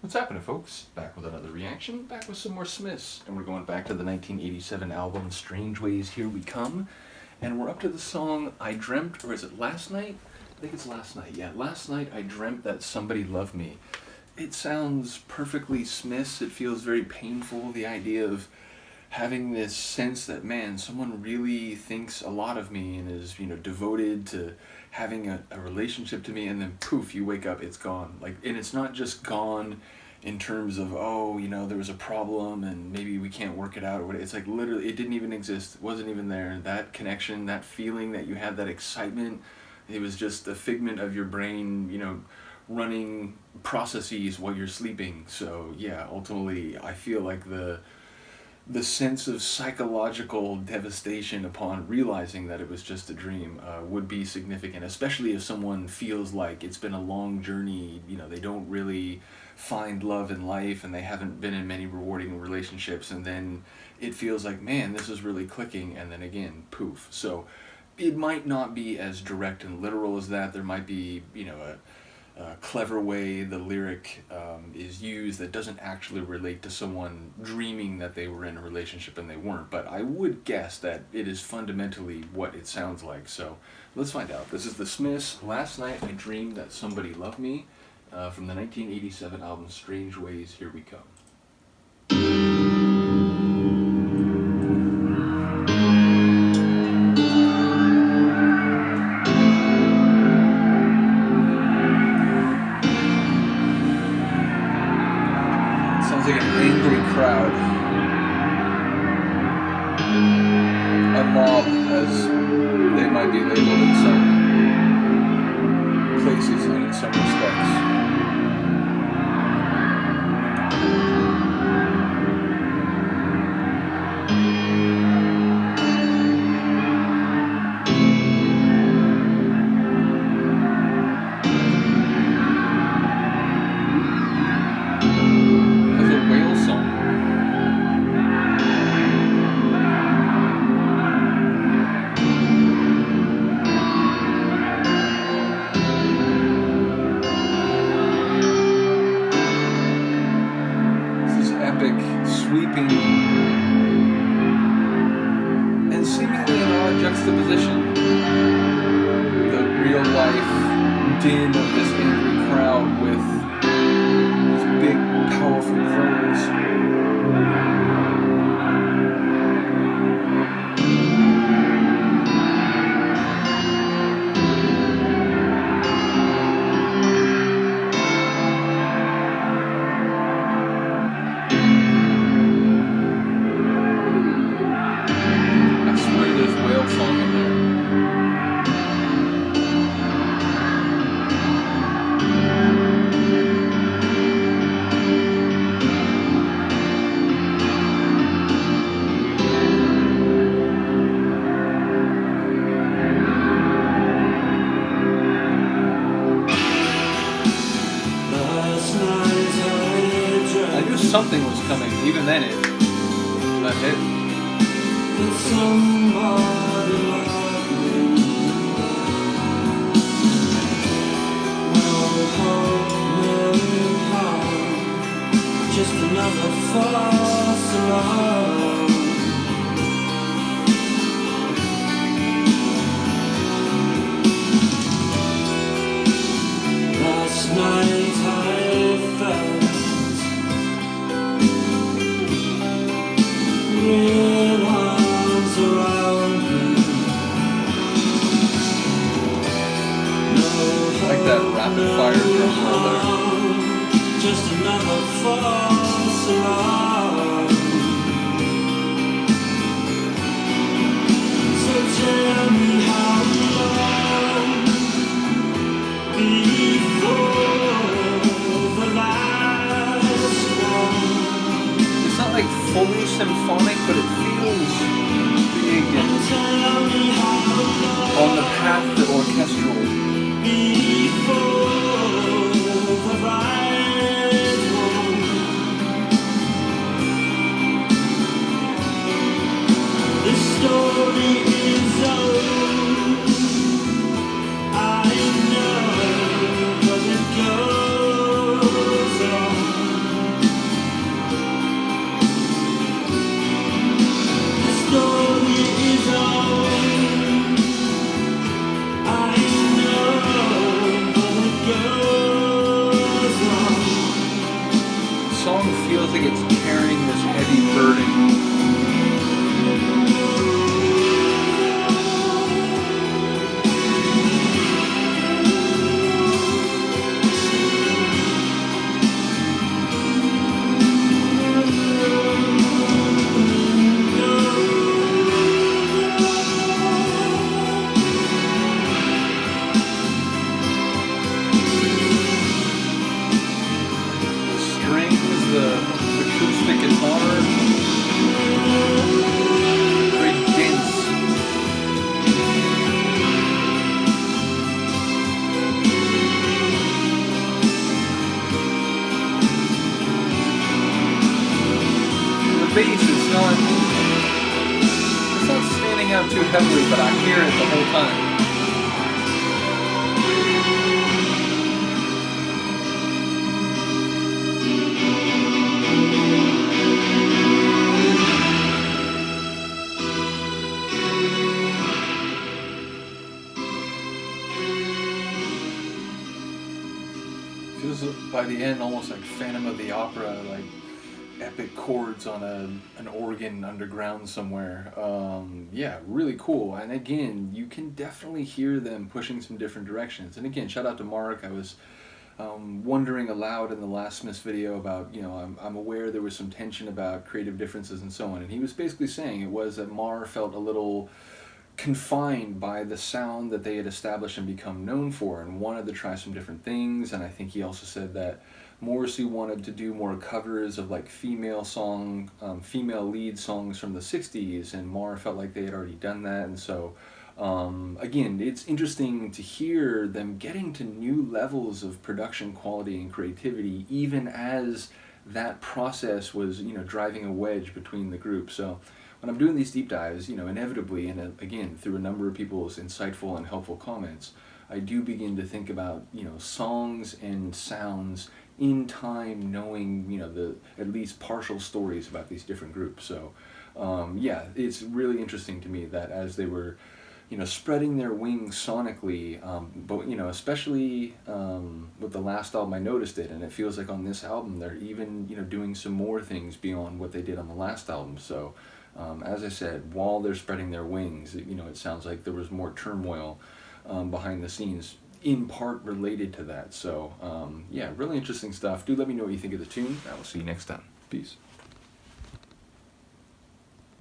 What's happening, folks? Back with another reaction, back with some more Smiths, and we're going back to the 1987 album Strangeways, Here We Come, and we're up to the song I Dreamt, or is it Last Night? I think it's Last Night, yeah. Last night I dreamt that somebody loved me. It sounds perfectly Smiths, it feels very painful, the idea of having this sense that, man, someone really thinks a lot of me and is, devoted to having a relationship to me, and then poof, you wake up, it's gone. And it's not just gone in terms of, there was a problem and maybe we can't work it out or whatever. It's like literally, it didn't even exist, it wasn't even there. That connection, that feeling that you had, that excitement, it was just a figment of your brain, running processes while you're sleeping. So yeah, ultimately, I feel like the sense of psychological devastation upon realizing that it was just a dream would be significant, especially if someone feels like it's been a long journey, they don't really find love in life and they haven't been in many rewarding relationships, and then it feels like, man, this is really clicking, and then again, poof. So it might not be as direct and literal as that. There might be, a clever way the lyric is used that doesn't actually relate to someone dreaming that they were in a relationship and they weren't, but I would guess that it is fundamentally what it sounds like. So let's find out. This is the Smiths, Last Night I Dreamed That Somebody Loved Me, from the 1987 album Strangeways, Here We Come. Like an angry crowd, a mob as they might be labeled in some places and in some respects. Sweeping and seemingly an odd juxtaposition. The real life din of this angry crowd with these big, powerful crows. Something was coming, even then it hit. Somebody loved me. No hope, no harm, just another false alarm. Last night I felt real arms around me. No like that rapid fire drum roll there. Just another false alarm. So tell me how long before the last one. It's not like fully symphonic, but it feels big and on the path to orchestral. Before the right one. This story is old, I know, but it goes on. song feels like it's carrying this heavy burden. The acoustic guitar, very dense. The bass is not standing out too heavily, but I hear it the whole time. Feels by the end almost like Phantom of the Opera, like epic chords on an organ underground somewhere. Yeah, really cool. And again, you can definitely hear them pushing some different directions. And again, shout out to Mark. I was wondering aloud in the last Smiths video about, I'm aware there was some tension about creative differences and so on. And he was basically saying it was that Marr felt a little confined by the sound that they had established and become known for, and wanted to try some different things. And I think he also said that Morrissey wanted to do more covers of like female lead songs from the 60s, and Marr felt like they had already done that. And so again, it's interesting to hear them getting to new levels of production quality and creativity, even as that process was driving a wedge between the group. So when I'm doing these deep dives, inevitably, and again, through a number of people's insightful and helpful comments, I do begin to think about, songs and sounds in time, knowing, the at least partial stories about these different groups. So, yeah, it's really interesting to me that as they were, spreading their wings sonically, but, especially with the last album, I noticed it, and it feels like on this album, they're even, doing some more things beyond what they did on the last album. So, as I said, while they're spreading their wings, it sounds like there was more turmoil behind the scenes, in part related to that. So, yeah, really interesting stuff. Do let me know what you think of the tune. I will see you next time. Peace.